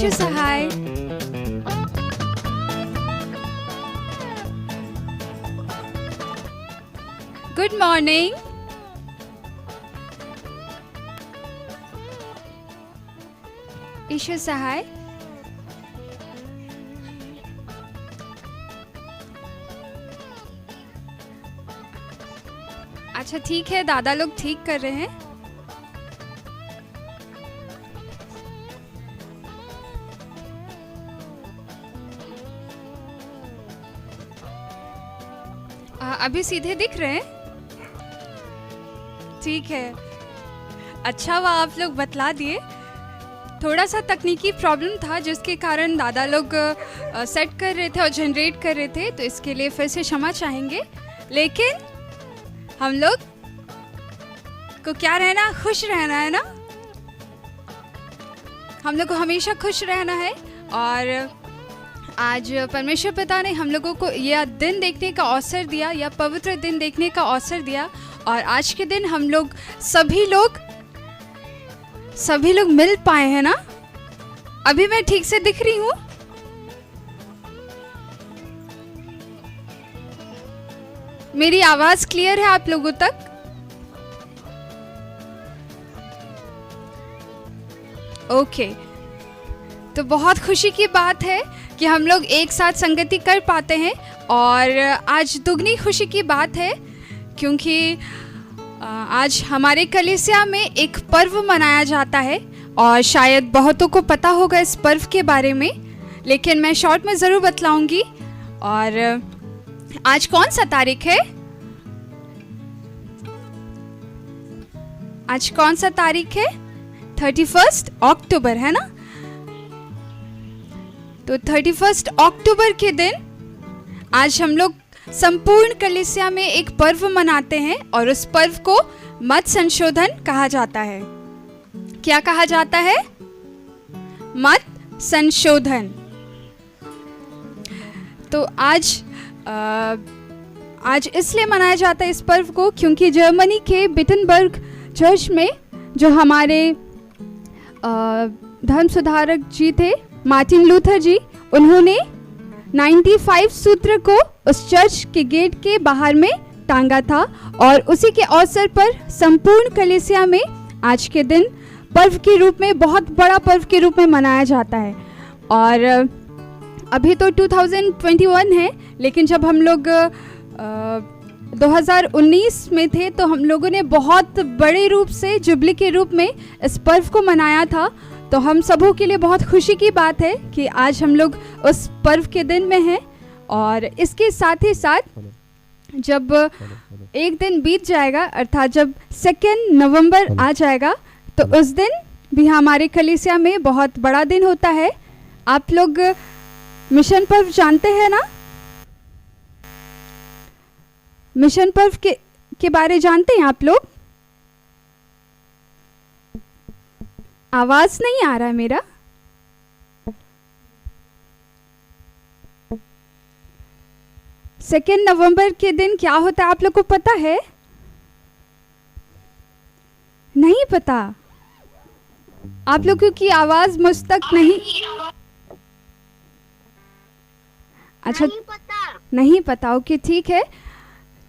Issue सहाय, good morning, issue सहाय, अच्छा ठीक है, दादा लोग ठीक कर रहे हैं। अभी सीधे दिख रहे हैं? ठीक है, अच्छा हुआ आप लोग बतला दिए। थोड़ा सा तकनीकी प्रॉब्लम था जिसके कारण दादा लोग सेट कर रहे थे और जनरेट कर रहे थे, तो इसके लिए फिर से क्षमा चाहेंगे। लेकिन हम लोग को क्या रहना, खुश रहना है ना। हम लोग को हमेशा खुश रहना है। और आज परमेश्वर पिता ने हम लोगों को यह दिन देखने का अवसर दिया, या पवित्र दिन देखने का अवसर दिया। और आज के दिन हम लोग सभी लोग मिल पाए हैं ना। अभी मैं ठीक से दिख रही हूँ? मेरी आवाज क्लियर है आप लोगों तक? ओके, तो बहुत खुशी की बात है कि हम लोग एक साथ संगति कर पाते हैं। और आज दुगनी खुशी की बात है क्योंकि आज हमारे कलीसिया में एक पर्व मनाया जाता है, और शायद बहुतों को पता होगा इस पर्व के बारे में, लेकिन मैं शॉर्ट में ज़रूर बतलाऊंगी। और आज कौन सा तारीख है? आज कौन सा तारीख है? 31 अक्टूबर है ना। तो 31 अक्टूबर के दिन आज हम लोग संपूर्ण कलीसिया में एक पर्व मनाते हैं, और उस पर्व को मत संशोधन कहा जाता है। क्या कहा जाता है? मत संशोधन। तो आज इसलिए मनाया जाता है इस पर्व को क्योंकि जर्मनी के विटनबर्ग चर्च में जो हमारे धर्म सुधारक जी थे, मार्टिन लूथर जी, उन्होंने 95 सूत्र को उस चर्च के गेट के बाहर में टांगा था। और उसी के अवसर पर संपूर्ण कलीसिया में आज के दिन पर्व के रूप में, बहुत बड़ा पर्व के रूप में मनाया जाता है। और अभी तो 2021 है, लेकिन जब हम लोग 2019 में थे तो हम लोगों ने बहुत बड़े रूप से जुबली के रूप में इस पर्व को मनाया था। तो हम सबों के लिए बहुत खुशी की बात है कि आज हम लोग उस पर्व के दिन में हैं। और इसके साथ ही साथ जब एक दिन बीत जाएगा, अर्थात जब 2 नवंबर आ जाएगा, तो उस दिन भी हमारे कलीसिया में बहुत बड़ा दिन होता है। आप लोग मिशन पर्व जानते हैं ना? मिशन पर्व के बारे जानते हैं आप लोग? आवाज नहीं आ रहा है मेरा। सेकेंड नवंबर के दिन क्या होता है आप लोग को पता है? नहीं पता? आप लोगों की आवाज मुझ तक नहीं। अच्छा, नहीं पता। ओके, ठीक है।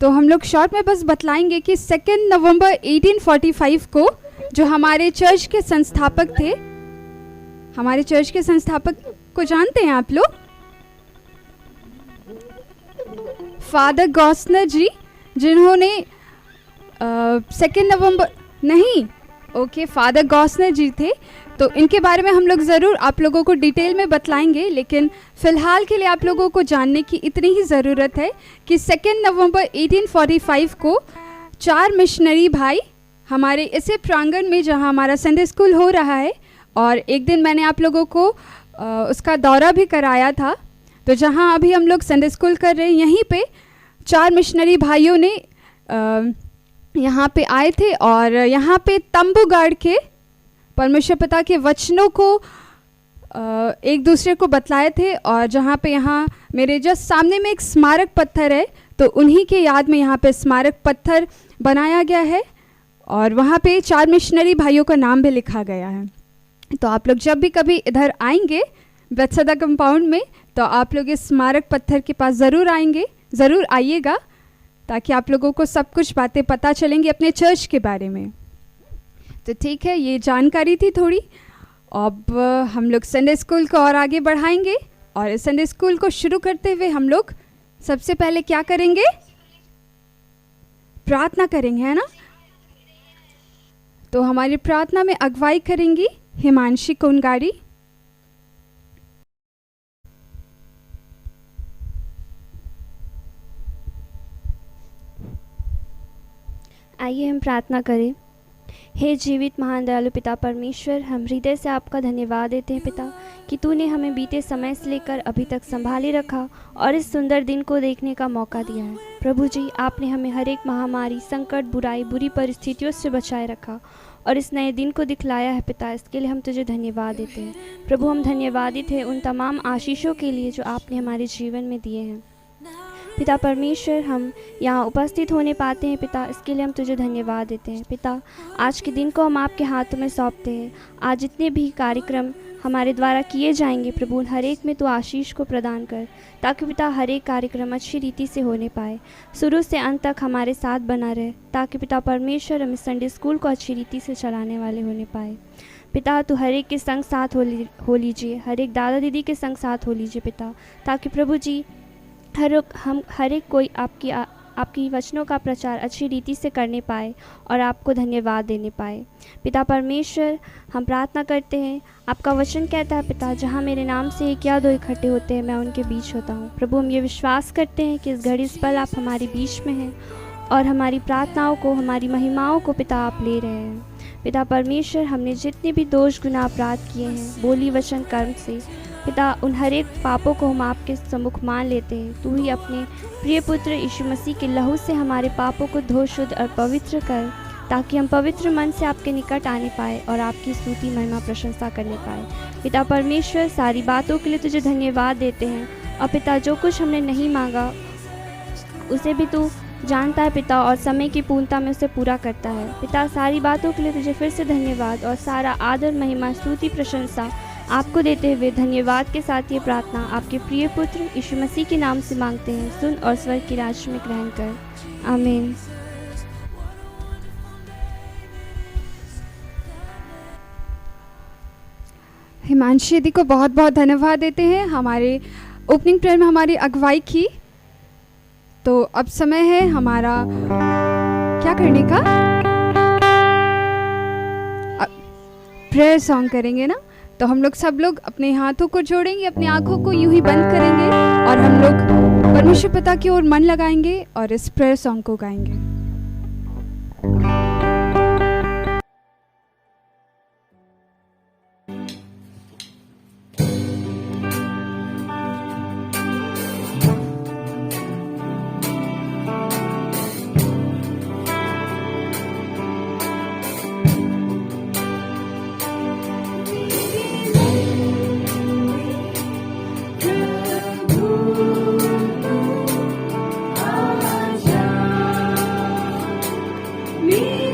तो हम लोग शॉर्ट में बस बतलाएंगे कि 2 नवंबर 1845 को जो हमारे चर्च के संस्थापक थे, हमारे चर्च के संस्थापक को जानते हैं आप लोग? फादर गॉस्नर जी, जिन्होंने 2 नवंबर नहीं, ओके, फादर गॉस्नर जी थे। तो इनके बारे में हम लोग ज़रूर आप लोगों को डिटेल में बतलाएंगे, लेकिन फ़िलहाल के लिए आप लोगों को जानने की इतनी ही ज़रूरत है कि 2 नवंबर 1845 को 4 मिशनरी भाई हमारे इसी प्रांगण में, जहां हमारा संडे स्कूल हो रहा है, और एक दिन मैंने आप लोगों को उसका दौरा भी कराया था। तो जहां अभी हम लोग संडे स्कूल कर रहे हैं, यहीं पे 4 मिशनरी भाइयों ने यहाँ पे आए थे, और यहाँ पे तंबू गाड़ के परमेश्वर पिता के वचनों को एक दूसरे को बतलाए थे। और जहाँ पे यहाँ मेरे जस्ट सामने में एक स्मारक पत्थर है, तो उन्हीं के याद में यहाँ पे स्मारक पत्थर बनाया गया है, और वहाँ पे 4 मिशनरी भाइयों का नाम भी लिखा गया है। तो आप लोग जब भी कभी इधर आएंगे बेथसदा कंपाउंड में, तो आप लोग इस स्मारक पत्थर के पास ज़रूर आएंगे, ज़रूर आइएगा, ताकि आप लोगों को सब कुछ बातें पता चलेंगी अपने चर्च के बारे में। तो ठीक है, ये जानकारी थी थोड़ी। अब हम लोग संडे स्कूल को और आगे बढ़ाएंगे, और इस संडे स्कूल को शुरू करते हुए हम लोग सबसे पहले क्या करेंगे? प्रार्थना करेंगे, है ना। तो हमारी प्रार्थना में अगुवाई करेंगी हिमांशी कुनगारी। आइए हम प्रार्थना करें। हे जीवित महान दयालु पिता परमेश्वर, हम हृदय से आपका धन्यवाद देते हैं पिता कि तूने हमें बीते समय से लेकर अभी तक संभाले रखा और इस सुंदर दिन को देखने का मौका दिया है। प्रभु जी, आपने हमें हर एक महामारी, संकट, बुराई, बुरी परिस्थितियों से बचाए रखा और इस नए दिन को दिखलाया है पिता। इसके लिए हम तुझे धन्यवाद देते हैं। प्रभु, हम धन्यवादित हैं उन तमाम आशीषों के लिए जो आपने हमारे जीवन में दिए हैं। पिता परमेश्वर, हम यहाँ उपस्थित होने पाते हैं पिता, इसके लिए हम तुझे धन्यवाद देते हैं पिता। आज के दिन को हम आपके हाथों में सौंपते हैं। आज जितने भी कार्यक्रम हमारे द्वारा किए जाएंगे प्रभु, हर एक में तो आशीष को प्रदान कर, ताकि पिता हर एक कार्यक्रम अच्छी रीति से होने पाए, शुरू से अंत तक हमारे साथ बना रहे, ताकि पिता परमेश्वर हम इस संडे स्कूल को अच्छी रीति से चलाने वाले होने पाए। पिता, तो हर एक के संग साथ हो लीजिए, हर एक दादा दीदी के संग साथ हो लीजिए पिता, ताकि प्रभु जी हर एक कोई आपकी वचनों का प्रचार अच्छी रीति से करने पाए और आपको धन्यवाद देने पाए। पिता परमेश्वर, हम प्रार्थना करते हैं, आपका वचन कहता है पिता, जहाँ मेरे नाम से एक या दो इकट्ठे होते हैं मैं उनके बीच होता हूँ। प्रभु, हम ये विश्वास करते हैं कि इस घड़ी इस पल आप हमारे बीच में हैं और हमारी प्रार्थनाओं को, हमारी महिमाओं को पिता आप ले रहे हैं। पिता परमेश्वर, हमने जितने भी दोष गुनाह अपराध किए हैं बोली वचन कर्म से पिता, उन हर एक पापों को हम आपके सम्मुख मान लेते हैं। तू ही अपने प्रिय पुत्र यीशु मसीह के लहू से हमारे पापों को धो, शुद्ध और पवित्र कर, ताकि हम पवित्र मन से आपके निकट आने पाए और आपकी स्तुति, महिमा, प्रशंसा करने पाए। पिता परमेश्वर, सारी बातों के लिए तुझे धन्यवाद देते हैं। और पिता, जो कुछ हमने नहीं मांगा उसे भी तू जानता है पिता, और समय की पूर्णता में उसे पूरा करता है। पिता, सारी बातों के लिए तुझे फिर से धन्यवाद और सारा आदर, महिमा, स्तुति, प्रशंसा आपको देते हुए धन्यवाद के साथ ये प्रार्थना आपके प्रिय पुत्र यीशु मसीह के नाम से मांगते हैं। सुन और स्वर्ग की राज्य में ग्रहण कर, आमीन। हिमांशी दीदी को बहुत बहुत धन्यवाद देते हैं, हमारे ओपनिंग प्रेयर में हमारी अगुवाई की। तो अब समय है हमारा क्या करने का? प्रेयर सॉन्ग करेंगे ना। तो हम लोग सब लोग अपने हाथों को जोड़ेंगे, अपनी आंखों को यूं ही बंद करेंगे और हम लोग परमेश्वर पिता की ओर मन लगाएंगे और इस प्रेयर सॉन्ग को गाएंगे। me.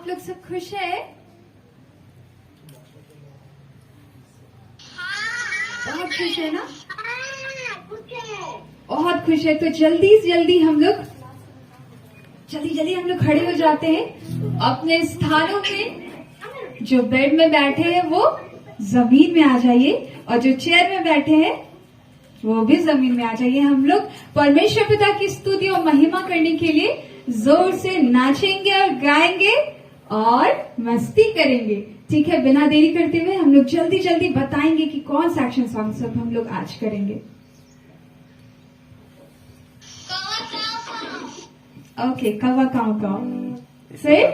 आप लोग सब खुश हैं? बहुत खुश है ना? बहुत खुश है। तो जल्दी से जल्दी हम लोग खड़े हो जाते हैं अपने स्थानों में। जो बेड में बैठे हैं वो जमीन में आ जाइए, और जो चेयर में बैठे हैं वो भी जमीन में आ जाइए। हम लोग परमेश्वर पिता की स्तुति और महिमा करने के लिए जोर से नाचेंगे और गाएंगे और मस्ती करेंगे। ठीक है, बिना देरी करते हुए हम लोग जल्दी जल्दी बताएंगे कि कौन सा एक्शन सॉन्ग सब हम लोग आज करेंगे। ओके, कवा काव काव। फिर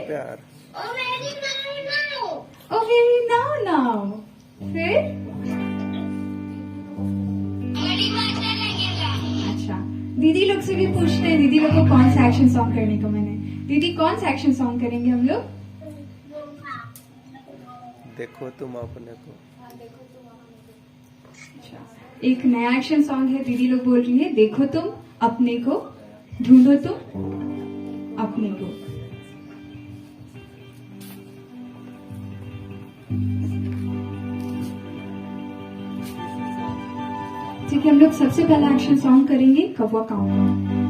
ओ मेरी नाव नाव। फिर अच्छा, दीदी लोग से भी पूछते हैं दीदी लोग को कौन सा एक्शन सॉन्ग करने को मैंने। दीदी कौन सा एक्शन सॉन्ग करेंगे हम लोग? देखो तुम अपने को। अच्छा, एक नया एक्शन सॉन्ग है। दीदी लोग बोल रही है देखो तुम अपने को, ढूंढो तुम अपने को। ठीक है, हम लोग सबसे पहला एक्शन सॉन्ग करेंगे कौवा काव काव।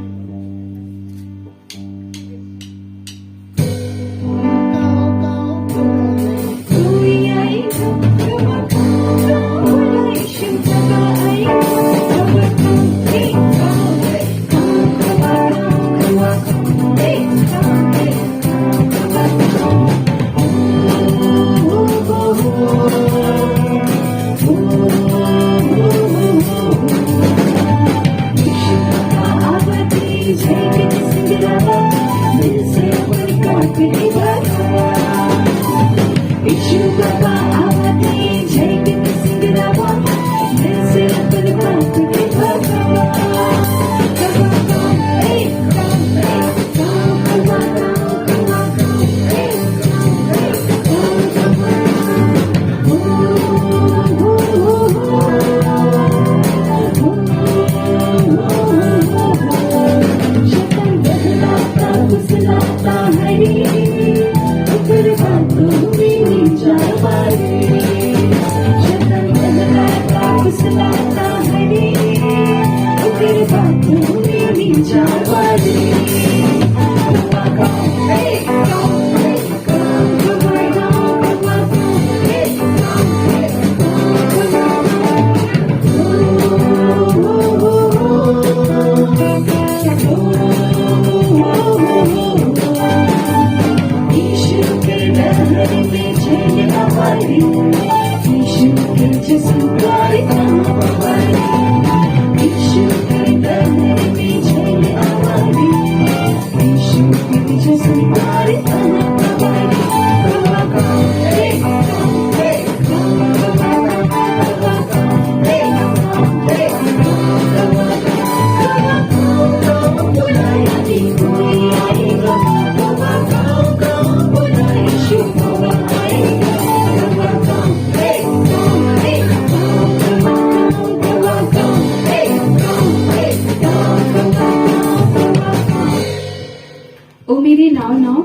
ओ मेरी नाव नाव।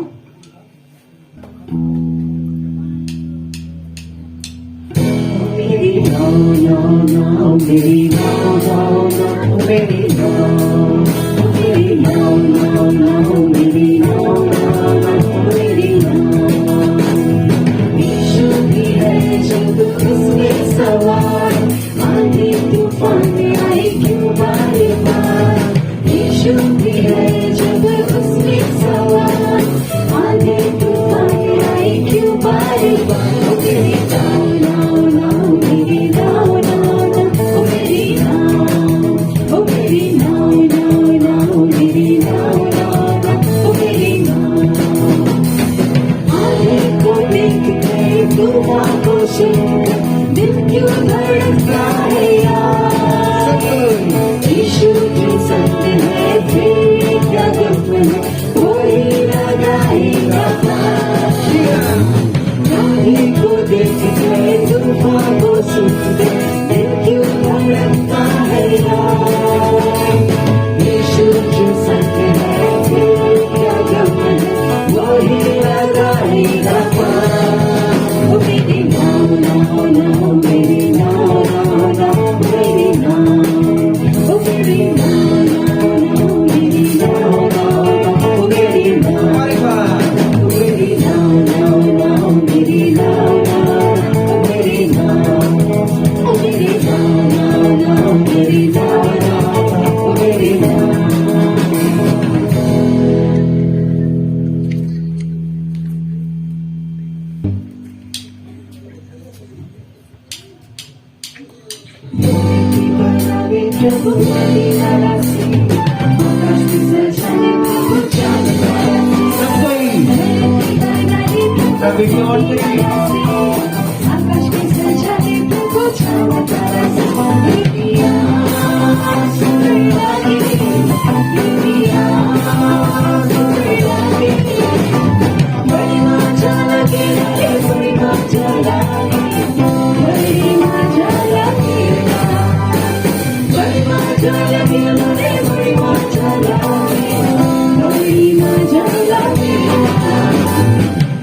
मेरी नाव नाव नाव, मेरी नाव नाव नाव, मेरी नाव, मेरी नाव नाव नाव, मेरी नाव नाव नाव, मेरी नाव। यीशु की है जब उसमें सवार, आंधी तूफान में आई क्यों बार बार। यीशु की है जब उसमें सवार, आंधी तूफान में आई क्यों बार बार। मेरी नाव नाव नाव, मेरी नाव नाव नाव, मेरी नाव, मेरी नाव नाव नाव, मेरी नाव नाव नाव, वीडियो ऑन करिए। आकाश के सजाए तुमको छावा तारा सवारी दिया सुंदर लागे दिया सुंदर लागे बड़ी मजा लगे रे बड़ी मजा लगे बड़ी मजा लगे बड़ी मजा लगे रे बड़ी मजा लगे बड़ी मजा लगे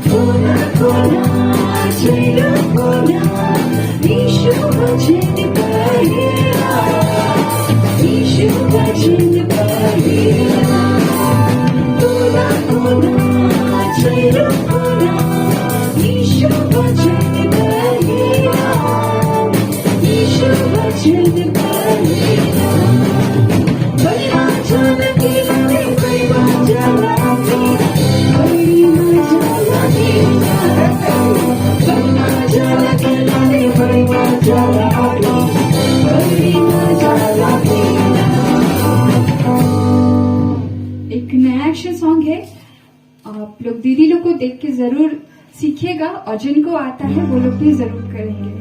कोना कोना चलो कोना ईशु भजन करेगा ईशु भजन करेगा कोना कोना चलो कोना ईशु भजन करेगा ईशु भजन करेगा बड़ी मजा लगे रे बड़ी मजा लगे बड़ी मजा लगे बड़ी मजा लगे रे बड़ी मजा लगे बड़ी मजा लगे। एक नया एक्शन सॉन्ग है, आप लोग दीदी लोग को देख के जरूर सीखिएगा और जिनको आता है वो लोग भी जरूर करेंगे।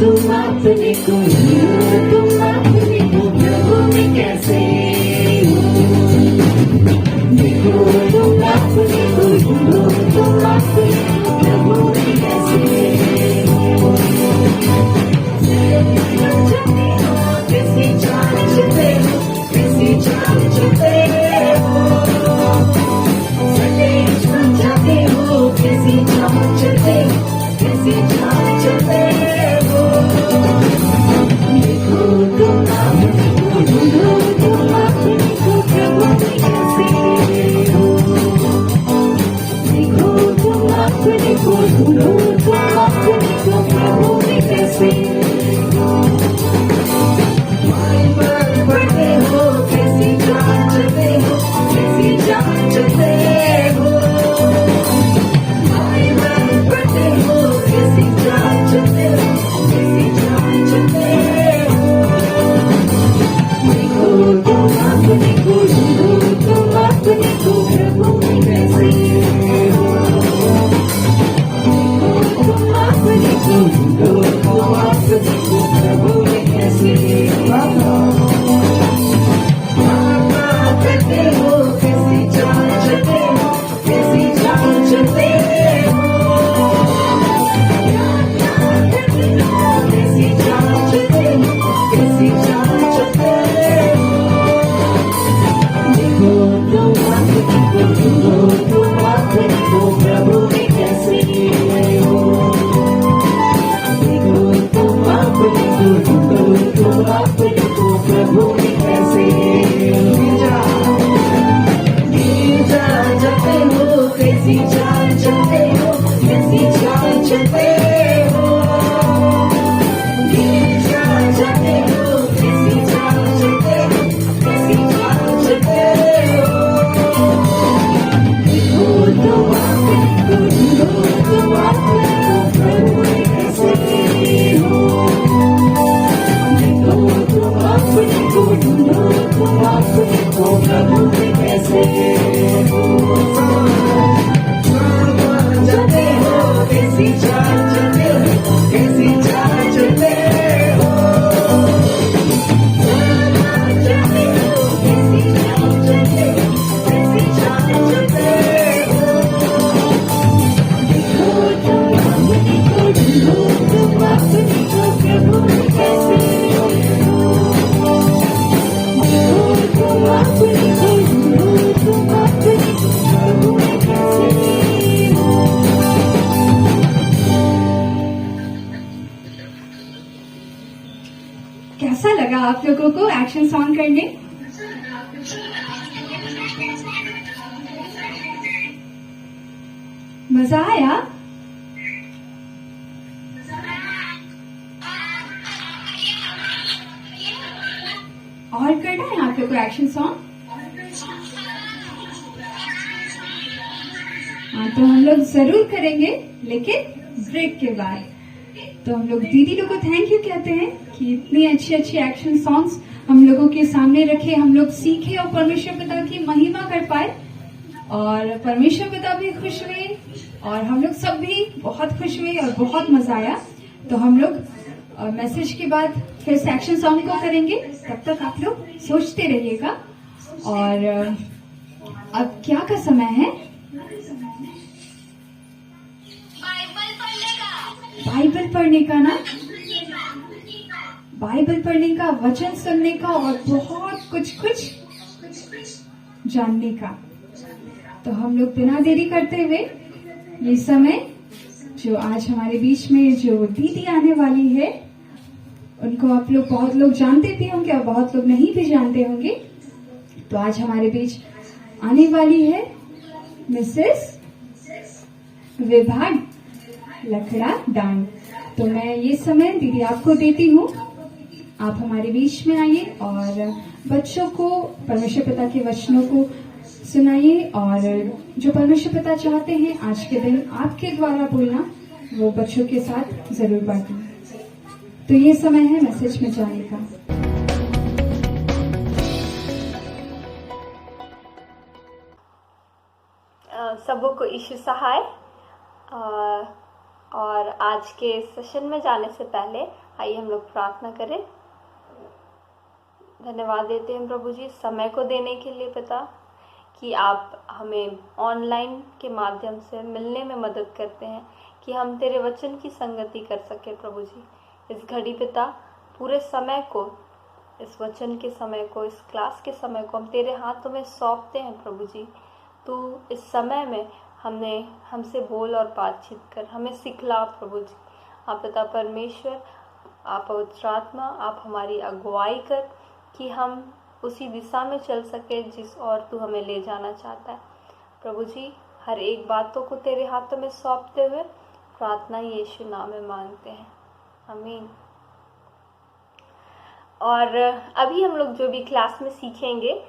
तुम अपने को तुम अपने को प्रभु में कैसे देखो तुम अपने को तुम अपने को प्रभु में कैसे किसी चाल चलते हो किसी चाल चलते हो संदेश जाते हो किसी चाल चलते हो किसी चाल चलते हो देखो तुम अपने को तुम अपने को प्रभु में कैसे हो देखो तुम अपने को तुम अपने को प्रभु में कैसे पढ़ते हो कैसी चाल चलते हो कैसी चाल चलते हो पढ़ते हो कैसी चाल चलते हो कैसी चाल चलते हो देखो तुम अपने को तुम अपने को प्रभु में कैसे हो देखो तुम अपने को प्रभु में कैसे करते हो कैसी चाल चलते हो कैसी चाल चलते हो कैसी चाल चलते हो कैसी चाल चलते हो देखो तुम अपने को प्रभु में कैसे हो देखो तुम अपने को प्रभु में कैसे चलते हो कैसी चाल चलते हो कैसी चाल चलते हो चलते हो कैसी चाल चलते हो कैसी चाल चलते हो देखो तुम अपने को प्रभु में कैसे हो देखो तुम अपने को प्रभु में कैसे हो चलते हो कैसी चाल चलते हो कैसी चाल चलते हो चलते हो कैसी चाल चलते हो कैसी चाल चलते हो देखो तुम अपने को प्रभु में कैसे हो देखो तुम अपने को प्रभु में कैसे हो। कैसा लगा आप लोगों को एक्शन सॉन्ग करने? मजा आया? और करना है आप लोग को एक्शन सॉन्ग? हाँ, तो हम लोग जरूर करेंगे, लेकिन ब्रेक के बाद। तो हम लोग दीदी लोग को थैंक यू कहते हैं कि इतनी अच्छी अच्छी एक्शन सॉन्ग्स हम लोगों के सामने रखे, हम लोग सीखे और परमेश्वर पिता की महिमा कर पाए, और परमेश्वर पिता भी खुश हुए और हम लोग सब भी बहुत खुश हुए और बहुत मजा आया। तो हम लोग मैसेज के बाद फिर से एक्शन सॉन्ग को करेंगे, तब तक आप लोग सोचते रहिएगा। और अब क्या का समय है? बाइबल पढ़ने का ना, बाइबल पढ़ने का, वचन सुनने का और बहुत कुछ जानने का। तो हम लोग बिना देरी करते हुए ये समय जो आज हमारे बीच में जो दीदी आने वाली है, उनको आप लोग बहुत लोग जानते भी होंगे और बहुत लोग नहीं भी जानते होंगे। तो आज हमारे बीच आने वाली है मिसेस विभा लखड़ा डांग। तो मैं ये समय दीदी आपको देती हूँ, आप हमारे बीच में आइए और बच्चों को परमेश्वर पिता के वचनों को सुनाइए, और जो परमेश्वर पिता चाहते हैं आज के दिन आपके द्वारा बोलना, वो बच्चों के साथ जरूर बांटें। तो ये समय है मैसेज में जाने का। सबों को यीशु सहाय। और आज के सेशन में जाने से पहले आइए हम लोग प्रार्थना करें। धन्यवाद देते हैं प्रभु जी समय को देने के लिए पिता, कि आप हमें ऑनलाइन के माध्यम से मिलने में मदद करते हैं कि हम तेरे वचन की संगति कर सके। प्रभु जी इस घड़ी पिता पूरे समय को, इस वचन के समय को, इस क्लास के समय को हम तेरे हाथों में सौंपते हैं। प्रभु जी तू इस समय में हमसे बोल और बातचीत कर, हमें सिखला। प्रभु जी आप पिता परमेश्वर, आप पवित्र आत्मा, आप हमारी अगुवाई कर कि हम उसी दिशा में चल सके जिस और तू हमें ले जाना चाहता है। प्रभु जी हर एक बातों को तेरे हाथों में सौंपते हुए प्रार्थना यीशु नाम में मांगते हैं, आमीन। और अभी हम लोग जो भी क्लास में सीखेंगे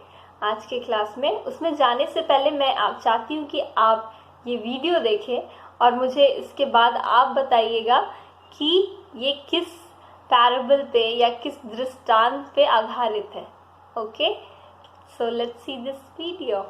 आज के क्लास में, उसमें जाने से पहले मैं आप चाहती हूँ कि आप ये वीडियो देखें और मुझे इसके बाद आप बताइएगा कि ये किस पैराबल पे या किस दृष्टांत पे आधारित है। Okay, so let's see this video.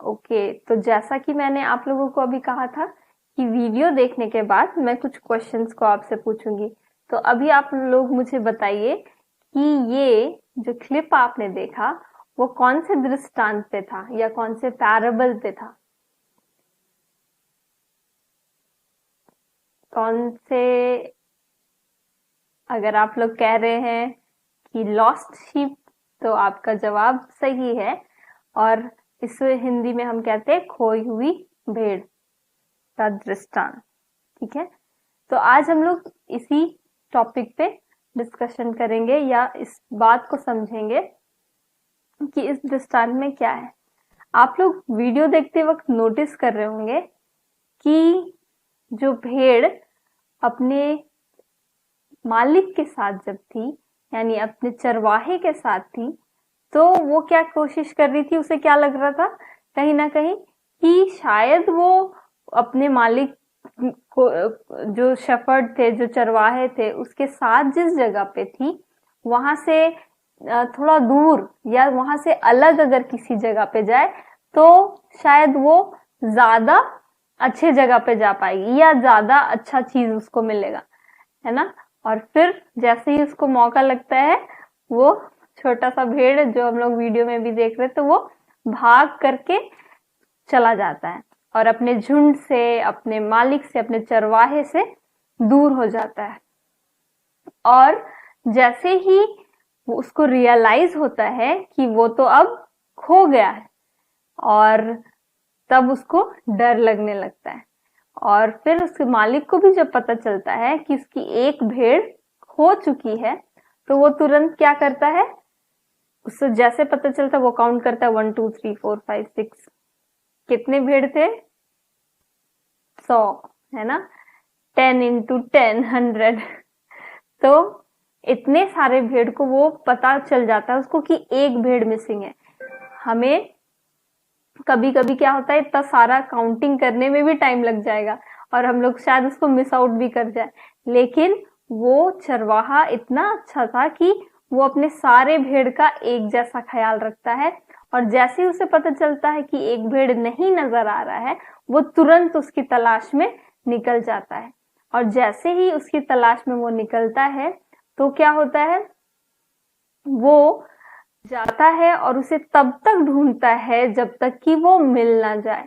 Okay, तो जैसा कि मैंने आप लोगों को अभी कहा था कि वीडियो देखने के बाद मैं कुछ क्वेश्चंस को आपसे पूछूंगी। तो अभी आप लोग मुझे बताइए कि ये जो क्लिप आपने देखा वो कौन से दृष्टांत पे था या कौन से पैराबल पे था? कौन से अगर आप लोग कह रहे हैं कि लॉस्ट शीप, तो आपका जवाब सही है। और इसे हिंदी में हम कहते हैं खोई हुई भेड़ का दृष्टांत। ठीक है, तो आज हम लोग इसी टॉपिक पे डिस्कशन करेंगे या इस बात को समझेंगे कि इस दृष्टांत में क्या है। आप लोग वीडियो देखते वक्त नोटिस कर रहे होंगे कि जो भेड़ अपने मालिक के साथ जब थी, यानी अपने चरवाहे के साथ थी, तो वो क्या कोशिश कर रही थी, उसे क्या लग रहा था कहीं ना कहीं कि शायद वो अपने मालिक को, जो शेफर्ड थे, जो चरवाहे थे, उसके साथ जिस जगह पे थी वहां से थोड़ा दूर या वहां से अलग अगर किसी जगह पे जाए तो शायद वो ज्यादा अच्छे जगह पे जा पाएगी या ज्यादा अच्छा चीज उसको मिलेगा, है ना। और फिर जैसे ही उसको मौका लगता है, वो छोटा सा भेड़ जो हम लोग वीडियो में भी देख रहे थे, वो भाग करके चला जाता है और अपने झुंड से, अपने मालिक से, अपने चरवाहे से दूर हो जाता है। और जैसे ही वो उसको रियलाइज होता है कि वो तो अब खो गया है, और तब उसको डर लगने लगता है। और फिर उसके मालिक को भी जब पता चलता है कि उसकी एक भेड़ खो चुकी है, तो वो तुरंत क्या करता है, उससे जैसे पता चलता है वो काउंट करता है 1 2 3 4 5 6। कितने भेड़ थे? 100, है ना। 10 into 10 100। तो इतने सारे भेड़ को वो पता चल जाता है उसको कि एक भेड़ मिसिंग है। हमें कभी कभी क्या होता है, इतना सारा काउंटिंग करने में भी टाइम लग जाएगा और हम लोग शायद उसको मिस आउट भी कर जाए, लेकिन वो चरवाहा इतना अच्छा था कि वो अपने सारे भेड़ का एक जैसा ख्याल रखता है। और जैसे ही उसे पता चलता है कि एक भेड़ नहीं नजर आ रहा है, वो तुरंत उसकी तलाश में निकल जाता है। और जैसे ही उसकी तलाश में वो निकलता है, तो क्या होता है, वो जाता है और उसे तब तक ढूंढता है जब तक कि वो मिल ना जाए।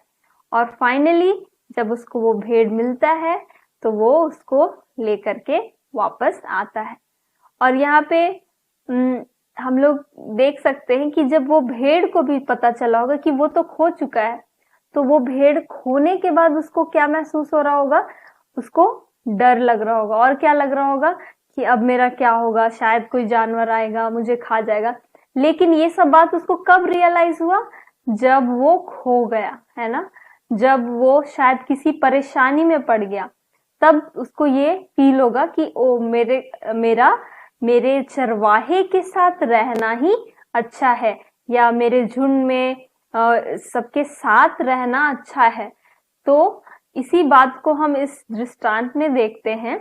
और फाइनली जब उसको वो भेड़ मिलता है, तो वो उसको लेकर के वापस आता है। और यहाँ पे हम लोग देख सकते हैं कि जब वो भेड़ को भी पता चला होगा कि वो तो खो चुका है, तो वो भेड़ खोने के बाद उसको क्या महसूस हो रहा होगा, उसको डर लग रहा होगा। और क्या लग रहा होगा कि अब मेरा क्या होगा, शायद कोई जानवर आएगा मुझे खा जाएगा। लेकिन ये सब बात उसको कब रियलाइज हुआ, जब वो खो गया, है ना। जब वो शायद किसी परेशानी में पड़ गया, तब उसको ये फील होगा कि ओ मेरे चरवाहे के साथ रहना ही अच्छा है, या मेरे झुंड में सबके साथ रहना अच्छा है। तो इसी बात को हम इस दृष्टांत में देखते हैं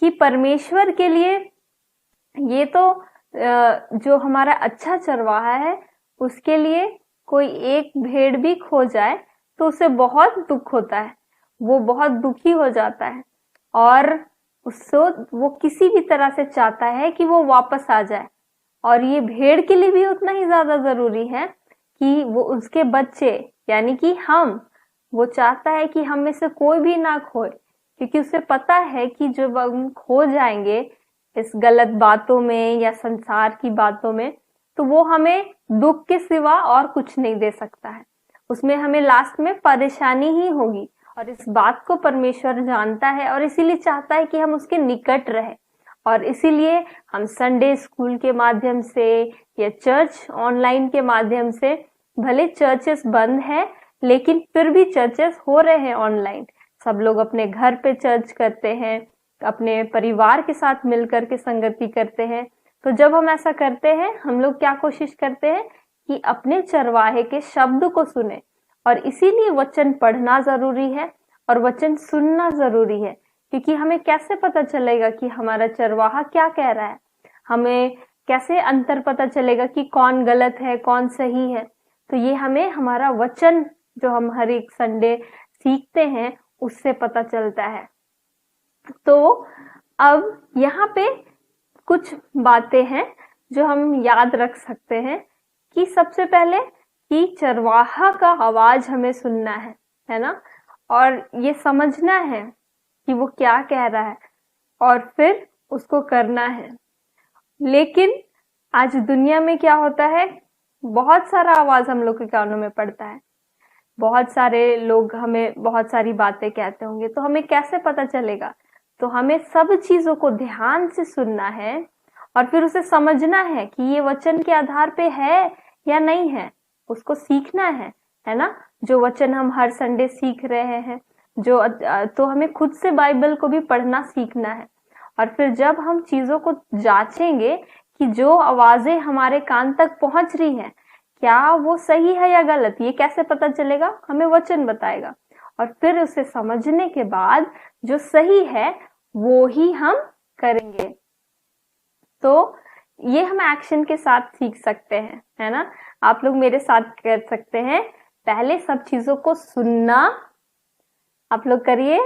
कि परमेश्वर के लिए ये तो जो हमारा अच्छा चरवाहा है, उसके लिए कोई एक भेड़ भी खो जाए तो उसे बहुत दुख होता है, वो बहुत दुखी हो जाता है और उसको वो किसी भी तरह से चाहता है कि वो वापस आ जाए। और ये भेड़ के लिए भी उतना ही ज्यादा जरूरी है कि वो उसके बच्चे यानी कि वो चाहता है कि हम में से कोई भी ना खोए, क्योंकि उसे पता है कि जब हम खो जाएंगे इस गलत बातों में या संसार की बातों में, तो वो हमें दुख के सिवा और कुछ नहीं दे सकता है, उसमें हमें लास्ट में परेशानी ही होगी। और इस बात को परमेश्वर जानता है और इसीलिए चाहता है कि हम उसके निकट रहे। और इसीलिए हम संडे स्कूल के माध्यम से या चर्च ऑनलाइन के माध्यम से, भले चर्चेस बंद है लेकिन फिर भी चर्चेस हो रहे हैं ऑनलाइन। सब लोग अपने घर पे चर्च करते हैं, अपने परिवार के साथ मिलकर के संगति करते हैं। तो जब हम ऐसा करते हैं, हम लोग क्या कोशिश करते हैं कि अपने चरवाहे के शब्द को सुने। और इसीलिए वचन पढ़ना जरूरी है और वचन सुनना जरूरी है, क्योंकि हमें कैसे पता चलेगा कि हमारा चरवाहा क्या कह रहा है, हमें कैसे अंतर पता चलेगा कि कौन गलत है कौन सही है। तो ये हमें हमारा वचन जो हम हर एक संडे सीखते हैं उससे पता चलता है। तो अब यहाँ पे कुछ बातें हैं जो हम याद रख सकते हैं कि सबसे पहले कि चरवाहा का आवाज हमें सुनना है ना, और ये समझना है कि वो क्या कह रहा है, और फिर उसको करना है। लेकिन आज दुनिया में क्या होता है, बहुत सारा आवाज हम लोग के कानों में पड़ता है, बहुत सारे लोग हमें बहुत सारी बातें कहते होंगे, तो हमें कैसे पता चलेगा? तो हमें सब चीजों को ध्यान से सुनना है और फिर उसे समझना है कि ये वचन के आधार पे है या नहीं है, उसको सीखना है ना। जो वचन हम हर संडे सीख रहे हैं, तो हमें खुद से बाइबल को भी पढ़ना सीखना है। और फिर जब हम चीजों को जांचेंगे कि जो आवाजें हमारे कान तक पहुंच रही हैं, क्या वो सही है या गलत, ये कैसे पता चलेगा? हमें वचन बताएगा। और फिर उसे समझने के बाद जो सही है वो ही हम करेंगे। तो ये हम एक्शन के साथ सीख सकते हैं, है ना। आप लोग मेरे साथ कर सकते हैं, पहले सब चीजों को सुनना, आप लोग करिए,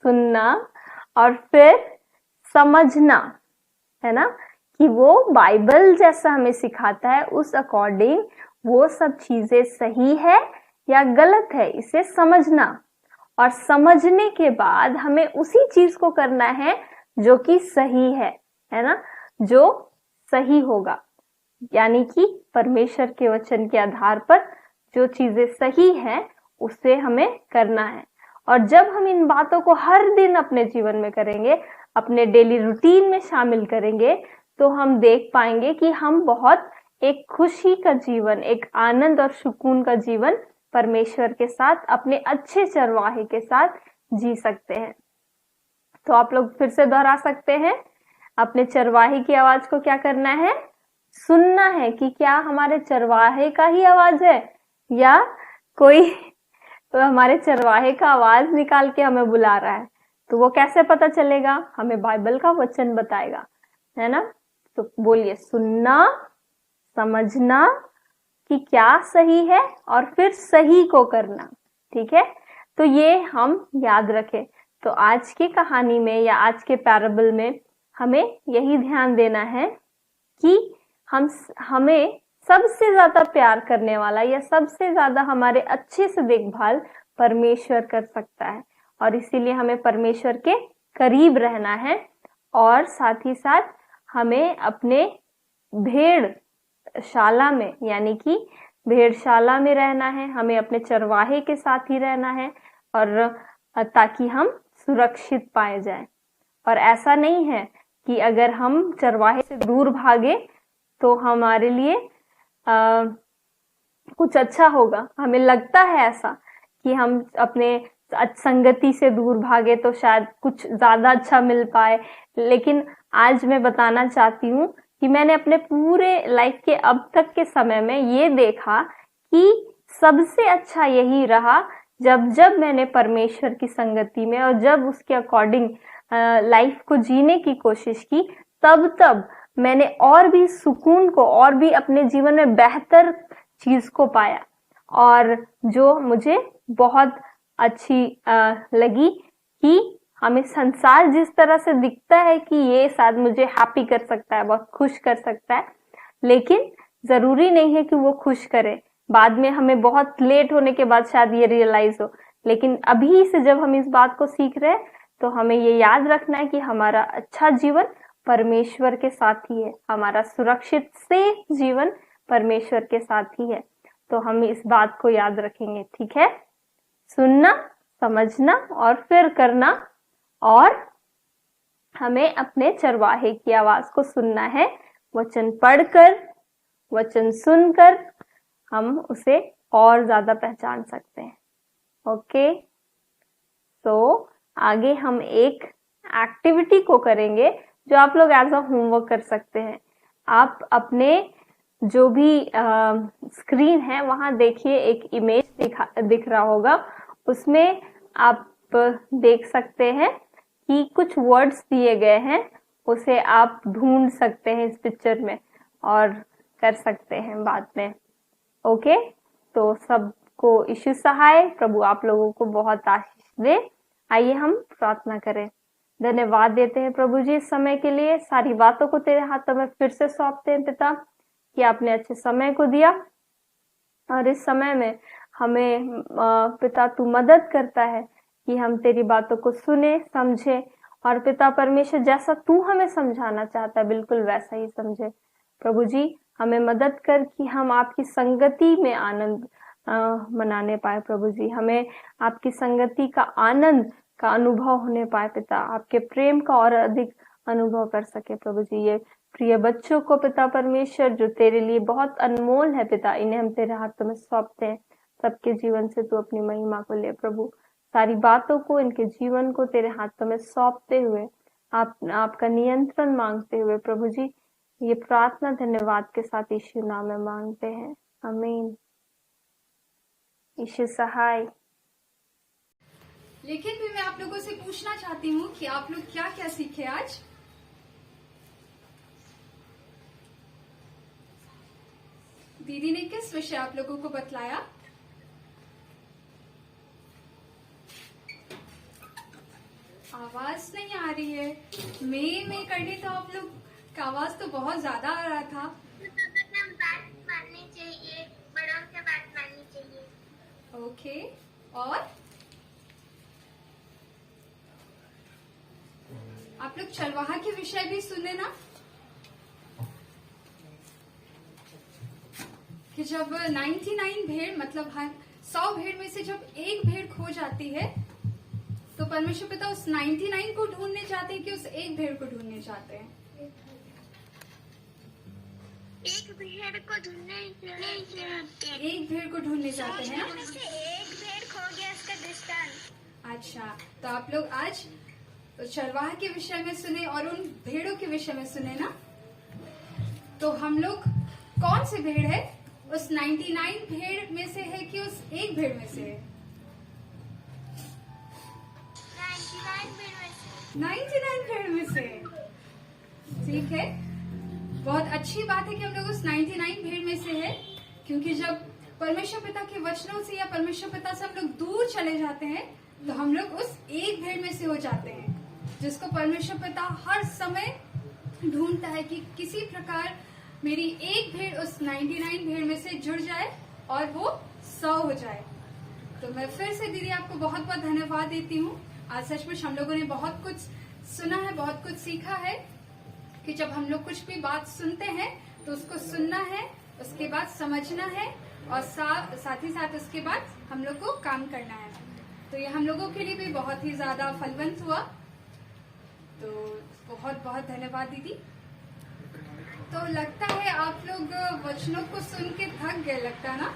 सुनना और फिर समझना, है ना, कि वो बाइबल जैसा हमें सिखाता है उस अकॉर्डिंग वो सब चीजें सही है या गलत है, इसे समझना। और समझने के बाद हमें उसी चीज को करना है जो कि सही है ना, जो सही होगा। यानी कि परमेश्वर के वचन के आधार पर जो चीजें सही हैं उसे हमें करना है। और जब हम इन बातों को हर दिन अपने जीवन में करेंगे, अपने डेली रूटीन में शामिल करेंगे, तो हम देख पाएंगे कि हम बहुत एक खुशी का जीवन, एक आनंद और सुकून का जीवन परमेश्वर के साथ, अपने अच्छे चरवाहे के साथ जी सकते हैं। तो आप लोग फिर से दोहरा सकते हैं, अपने चरवाहे की आवाज को क्या करना है? सुनना है कि क्या हमारे चरवाहे का ही आवाज है या कोई तो हमारे चरवाहे का आवाज निकाल के हमें बुला रहा है। तो वो कैसे पता चलेगा? हमें बाइबल का वचन बताएगा, है ना। तो बोलिए, सुनना, समझना कि क्या सही है और फिर सही को करना। ठीक है, तो ये हम याद रखें। तो आज की कहानी में या आज के पैराबल में हमें यही ध्यान देना है कि हमें सबसे ज्यादा प्यार करने वाला या सबसे ज्यादा हमारे अच्छे से देखभाल परमेश्वर कर सकता है, और इसीलिए हमें परमेश्वर के करीब रहना है। और साथ ही साथ हमें अपने भेड़शाला में, यानी कि भेड़शाला में रहना है, हमें अपने चरवाहे के साथ ही रहना है, और ताकि हम सुरक्षित पाए जाएं। और ऐसा नहीं है कि अगर हम चरवाहे से दूर भागे तो हमारे लिए कुछ अच्छा होगा। हमें लगता है ऐसा कि हम अपने संगति से दूर भागे तो शायद कुछ ज्यादा अच्छा मिल पाए, लेकिन आज मैं बताना चाहती हूँ कि मैंने अपने पूरे लाइफ के अब तक के समय में ये देखा कि सबसे अच्छा यही रहा जब मैंने परमेश्वर की संगति में और जब उसके अकॉर्डिंग लाइफ को जीने की कोशिश की, तब मैंने और भी सुकून को और भी अपने जीवन में बेहतर चीज को पाया, और जो मुझे बहुत अच्छी लगी कि हमें संसार जिस तरह से दिखता है कि ये शायद मुझे हैप्पी कर सकता है, बहुत खुश कर सकता है, लेकिन जरूरी नहीं है कि वो खुश करे। बाद में हमें बहुत लेट होने के बाद शायद ये रियलाइज हो, लेकिन अभी से जब हम इस बात को सीख रहे हैं तो हमें ये याद रखना है कि हमारा अच्छा जीवन परमेश्वर के साथ ही है, हमारा सुरक्षित सेफ जीवन परमेश्वर के साथ ही है। तो हम इस बात को याद रखेंगे, ठीक है। सुनना, समझना और फिर करना, और हमें अपने चरवाहे की आवाज को सुनना है। वचन पढ़कर, वचन सुनकर हम उसे और ज्यादा पहचान सकते हैं। ओके, तो आगे हम एक एक्टिविटी को करेंगे जो आप लोग एज अ होमवर्क कर सकते हैं। आप अपने जो भी स्क्रीन है वहां देखिए, एक इमेज दिख रहा होगा, उसमें आप देख सकते हैं कि कुछ वर्ड्स दिए गए हैं, उसे आप ढूंढ सकते हैं इस पिक्चर में और कर सकते हैं बाद में। ओके, तो सबको यीशु सहाय, प्रभु आप लोगों को बहुत आशीष दे। आइए हम प्रार्थना करें। धन्यवाद देते हैं प्रभु जी इस समय के लिए, सारी बातों को तेरे हाथों में फिर से सौंपते हैं पिता, कि आपने अच्छे समय को दिया, और इस समय में हमें पिता तू मदद करता है कि हम तेरी बातों को सुने, समझे और पिता परमेश्वर जैसा तू हमें समझाना चाहता है बिल्कुल वैसा ही समझे। प्रभु जी हमें मदद कर कि हम आपकी संगति में आनंद मनाने पाए। प्रभु जी हमें आपकी संगति का आनंद का अनुभव होने पाए पिता, आपके प्रेम का और अधिक अनुभव कर सके। प्रभु जी ये प्रिय बच्चों को पिता परमेश्वर जो तेरे लिए बहुत अनमोल है पिता, इन्हें हम तेरे हाथों में सौंपते हैं। सबके जीवन से तू अपनी महिमा को ले प्रभु, सारी बातों को इनके जीवन को तेरे हाथों में सौंपते हुए आपका नियंत्रण मांगते हुए प्रभु जी ये प्रार्थना धन्यवाद के साथ यीशु नाम में मांगते हैं, आमीन। यीशु सहाय। लेकिन भी मैं आप लोगों से पूछना चाहती हूँ कि आप लोग क्या क्या सीखे आज। दीदी ने किस विषय आप लोगों को बतलाया? आवाज नहीं आ रही है। मैं करनी तो आप लोग का आवाज तो बहुत ज्यादा आ रहा था। बात माननी चाहिए, बड़ों से बात माननी चाहिए। ओके, और आप लोग चरवाहा के विषय भी सुने ना, कि जब 99 भेड़ मतलब 100 भेड़ में से जब एक भेड़ खो जाती है तो परमेश्वर पिता उस 99 को ढूंढने जाते हैं कि उस एक भेड़ को ढूंढने जाते हैं? एक भेड़ को ढूंढने जाते हैं। एक भेड़ को ढूंढने जाते हैं ना? एक भेड़ खो गया, इसका दृष्टांत। अच्छा, तो आप लोग आज चरवाहा के विषय में सुने और उन भेड़ों के विषय में सुने ना। तो हम लोग कौन से भेड़ है? उस 99 भेड़ में से है कि उस एक भेड़ में से है? 99 भेड़ में से। ठीक है, बहुत अच्छी बात है कि हम लोग उस 99 भेड़ में से है, क्योंकि जब परमेश्वर पिता के वचनों से या परमेश्वर पिता से हम लोग दूर चले जाते हैं तो हम लोग उस एक भेड़ में से हो जाते हैं, जिसको परमेश्वर पिता हर समय ढूंढता है कि किसी प्रकार मेरी एक भेड़ उस 99 भेड़ में से जुड़ जाए और वो 100 हो जाए। तो मैं फिर से दीदी आपको बहुत बहुत धन्यवाद देती हूँ। आज सचमुच हम लोगों ने बहुत कुछ सुना है, बहुत कुछ सीखा है कि जब हम लोग कुछ भी बात सुनते हैं तो उसको सुनना है, उसके बाद समझना है और साथ ही साथ उसके बाद हम लोग को काम करना है। तो ये हम लोगों के लिए भी बहुत ही ज्यादा फलवंत हुआ। तो बहुत बहुत धन्यवाद दीदी। तो लगता है आप लोग वचनों को सुन के थक गए, लगता है ना?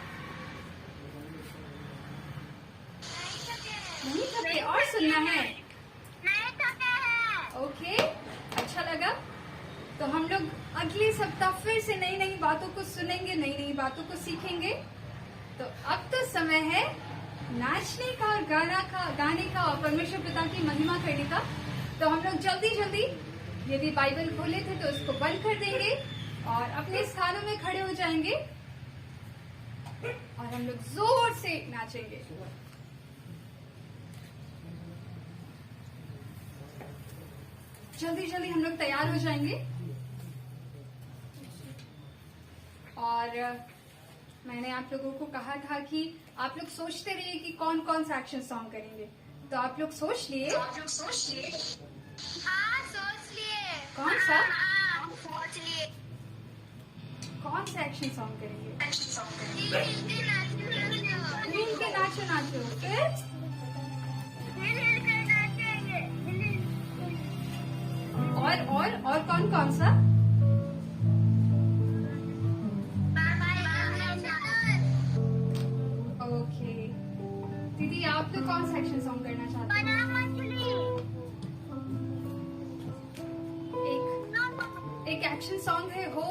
नहीं थके, और सुनना है? ओके, अच्छा लगा। तो हम लोग अगले सप्ताह फिर से नई नई बातों को सुनेंगे, नई नई बातों को सीखेंगे। तो अब तो समय है नाचने का और गाने का और परमेश्वर पिता की महिमा करने का। तो हम लोग जल्दी जल्दी यदि बाइबल खोले थे तो उसको बंद कर देंगे और अपने स्थानों में खड़े हो जाएंगे और हम लोग जोर से नाचेंगे। जल्दी जल्दी हम लोग तैयार हो जाएंगे। और मैंने आप लोगों को कहा था कि आप लोग सोचते रहिए कि कौन कौन सा एक्शन सॉन्ग करेंगे। तो आप लोग सोच लिए? हाँ, सोच लिए। कौन सा? सोच लिए। कौन सा एक्शन सॉन्ग करेंगे? हिल के नाचो नाचो। फिर कर नाचेंगे। और कौन सा? ओके दीदी, आप लोग कौन सा एक्शन सॉन्ग करना चाहते हैं? एक एक्शन सॉन्ग है हो।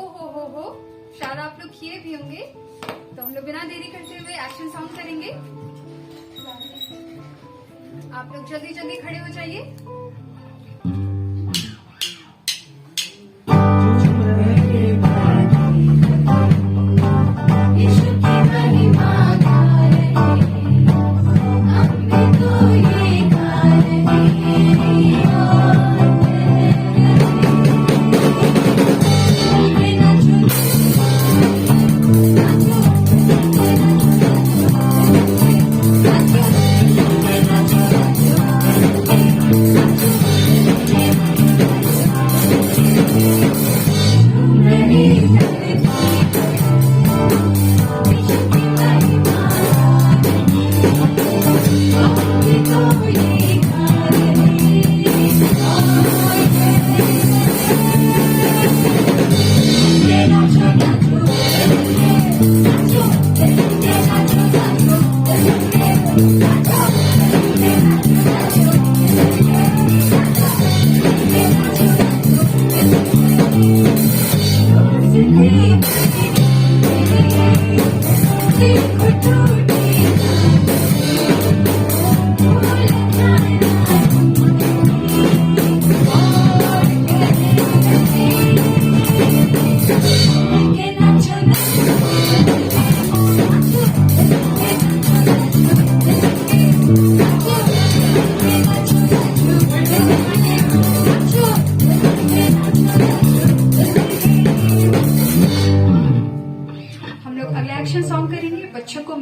शायद आप लोग किए भी होंगे। तो हम लोग बिना देरी करते हुए एक्शन सॉन्ग करेंगे। आप लोग जल्दी जल्दी खड़े हो जाइए।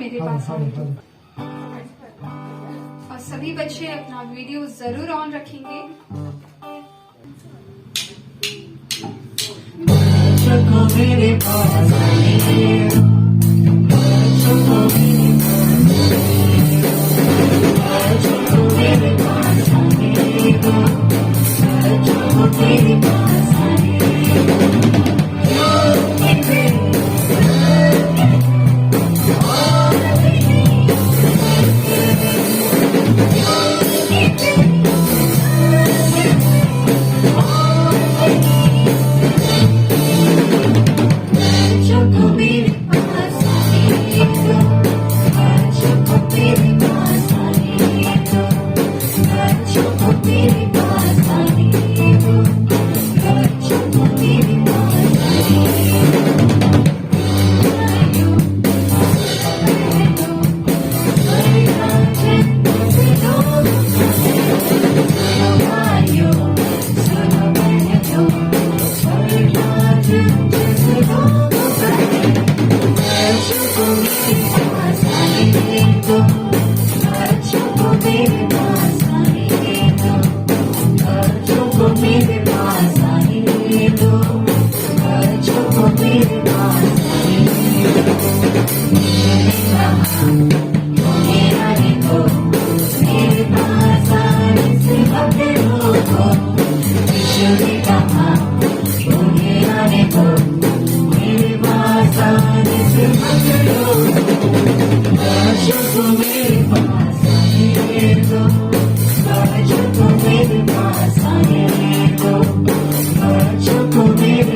मेरे पास आने दो। और सभी बच्चे अपना वीडियो जरूर ऑन रखेंगे। मेरे पास आने दो, मेरे पास आने दो, मेरे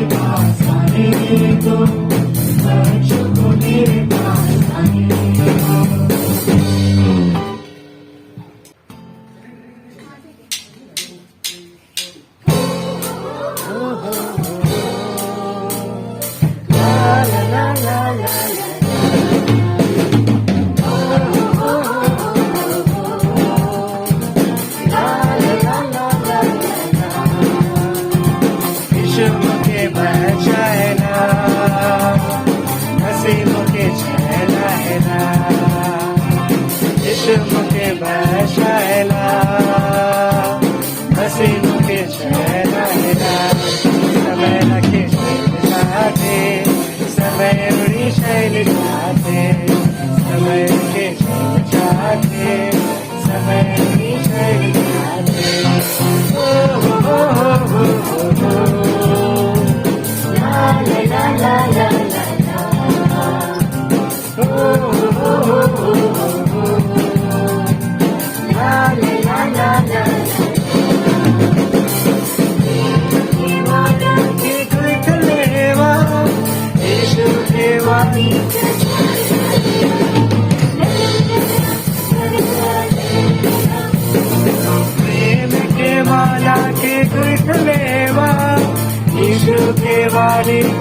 पास आने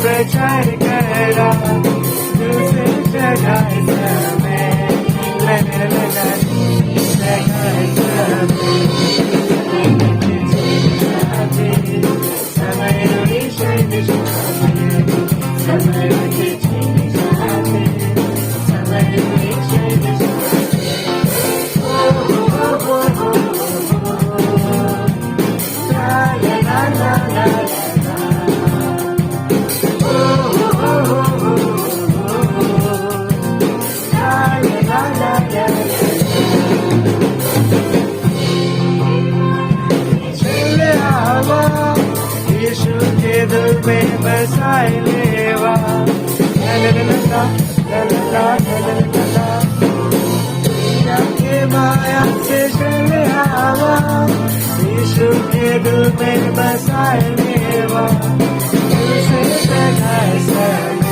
प्रचार करा तुझसे जगाए माया से चले आवा, यीशु के दिल में बसाए लेवा, तुझसे जगाए समय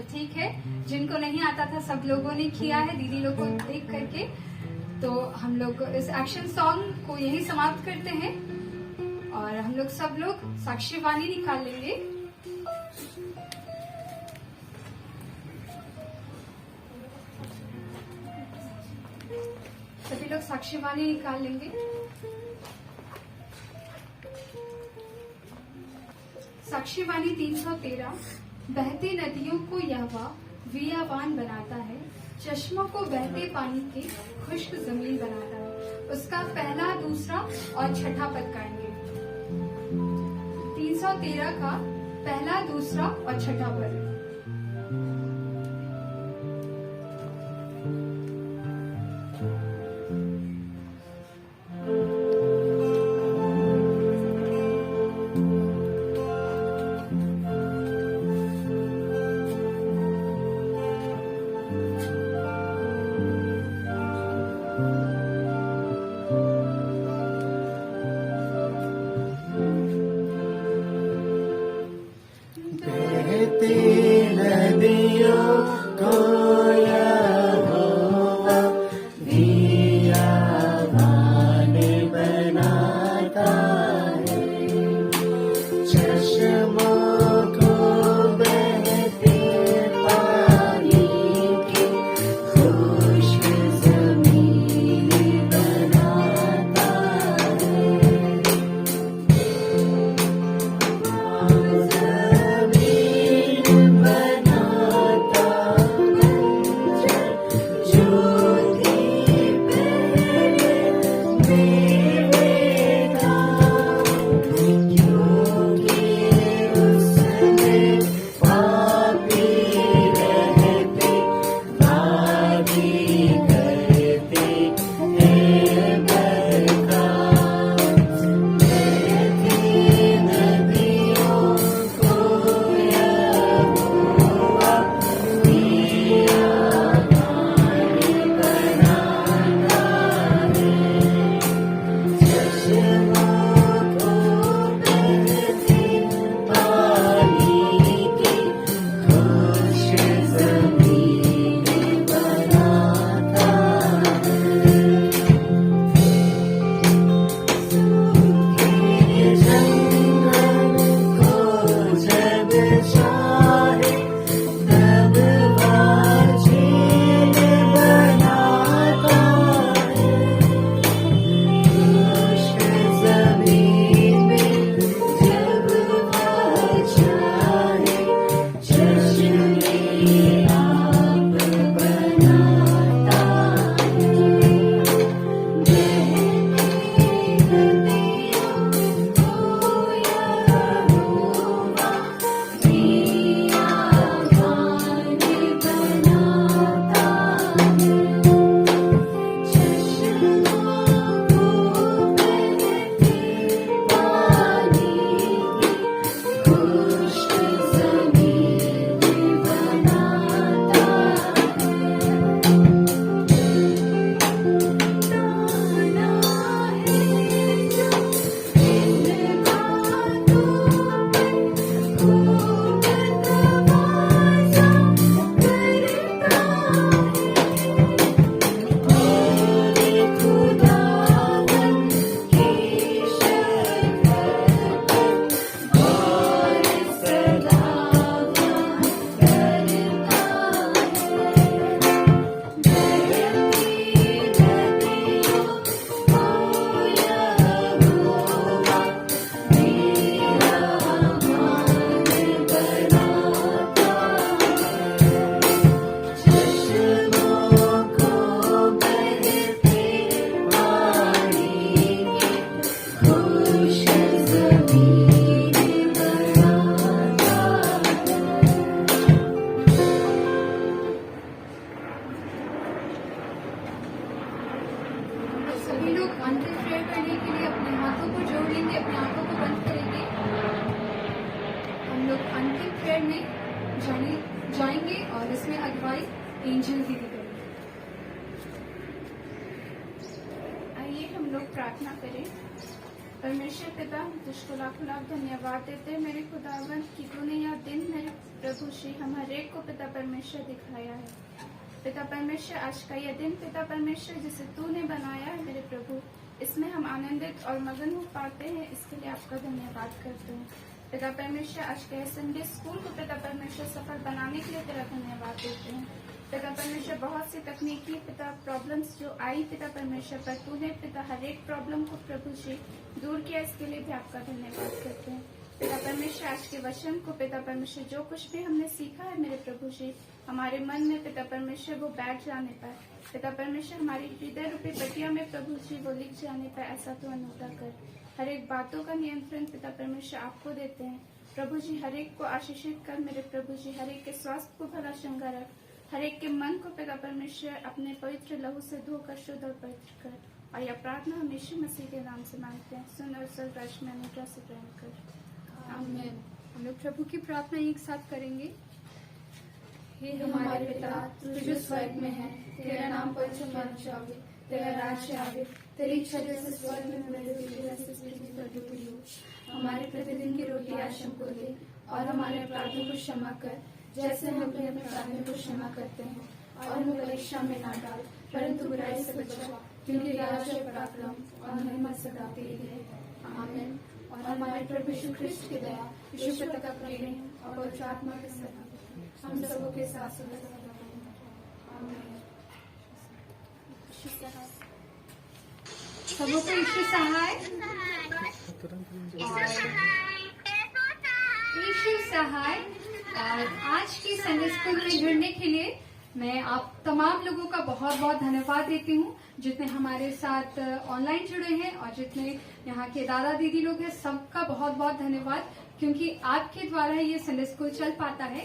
अच्छा ठीक है, जिनको नहीं आता था सब लोगों ने किया है दीदी लोग को देख करके। तो हम लोग इस एक्शन सॉन्ग को यही समाप्त करते हैं और हम लोग सब लोग साक्षी वाणी निकाल लेंगे। सभी लोग साक्षी वाणी निकाल लेंगे। साक्षी वाणी 313। बहती नदियों को यहोवा वीयावान बनाता है, चश्मों को बहते पानी के खुश्क जमीन बनाता है। उसका पहला, दूसरा और छठा पद गाएंगे। 313 का पहला, दूसरा और छठा पद। बहती नदियों को यहोवा वीयावान बनाता है, चश्मों को बहते पानी की खुश्क जमीन बनाता है। जाएंगे और इसमें अगुवाई एंजल दीदी करेंगे। आइए हम लोग प्रार्थना करें। परमेश्वर पिता, हम तुझको लाखों लाख धन्यवाद देते हैं मेरे खुदावन कि तूने यह दिन मेरे प्रभु श्री हम हर एक को पिता परमेश्वर दिखाया है। पिता परमेश्वर, आज का यह दिन पिता परमेश्वर जिसे तूने बनाया है मेरे प्रभु, इसमें हम आनंदित और मगन हो पाते हैं, इसके लिए आपका धन्यवाद करते हैं। पिता परमेश्वर, आज के संडे स्कूल को पिता परमेश्वर सफल बनाने के लिए तेरा धन्यवाद देते हैं। पिता परमेश्वर, बहुत सी तकनीकी पिता प्रॉब्लम्स जो आई पिता परमेश्वर, पर तूने पिता हर एक प्रॉब्लम को प्रभु जी दूर किया, इसके लिए भी आपका धन्यवाद करते हैं। पिता परमेश्वर, आज के वचन को पिता परमेश्वर जो कुछ भी हमने सीखा है मेरे प्रभु जी, हमारे मन में पिता परमेश्वर वो बैठ जाने पर, पिता परमेश्वर हमारी हृदय रूपी पटिया में प्रभु जी वो लिख जाने पर, ऐसा तो अनुग्रह कर। हर एक बातों का नियंत्रण पिता परमेश्वर आपको देते हैं प्रभु जी। हर एक को आशीषित कर मेरे प्रभु जी, हर एक के स्वास्थ्य को भला चंगा रख, हर एक के मन को पिता परमेश्वर अपने पवित्र लहू से धोकर शुद्ध और पवित्र कर। और यह प्रार्थना हम यीशु मसीह के नाम से मांगते हैं, सुन और स्वर्ग राज्य में अनुग्रह से प्रेम कर। आमीन। हम लोग प्रभु की प्रार्थना एक साथ करेंगे। हे हमारे पिता, तू जो स्वर्ग में है, तेरा नाम पवित्र माना जावे, तेरा राज्य आवे, तेरी इच्छा जैसे स्वर्ग में पूरी हुई वैसे पृथ्वी पर भी पूरी हो। हमारे प्रतिदिन की रोटी आज हमको दे, और हमारे अपराधों को क्षमा कर जैसे हम भी अपने अपराधियों को क्षमा करते हैं, और हमें परीक्षा में ना डाल परंतु बुराई से बचा, क्योंकि राज्य पराक्रम और महिमा सदा तेरी है। आमीन। और हमारे प्रभु यीशु ख्रिस्त की दया, यीशु पिता का प्रेम और पवित्र आत्मा के साथ हम सबों के साथ सदा सदा रहे। आमीन। सबों को यीशु सहाय, यीशु सहाय। और आज की संडे स्कूल में जुड़ने के लिए मैं आप तमाम लोगों का बहुत बहुत धन्यवाद देती हूँ, जितने हमारे साथ ऑनलाइन जुड़े हैं और जितने यहाँ के दादा दीदी लोग हैं, सबका बहुत बहुत धन्यवाद, क्योंकि आपके द्वारा ये संडे स्कूल चल पाता है।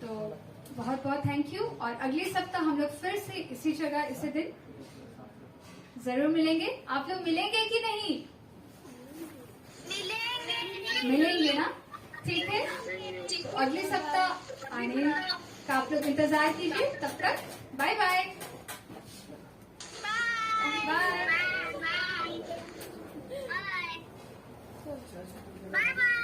तो बहुत बहुत थैंक यू। और अगले सप्ताह हम लोग फिर से इसी जगह इसी दिन जरूर मिलेंगे। आप लोग मिलेंगे कि नहीं? मिलेंगे ना? ठीक है। तो अगले सप्ताह आने का आप लोग इंतजार कीजिए। तब तक bye bye. Bye bye bye.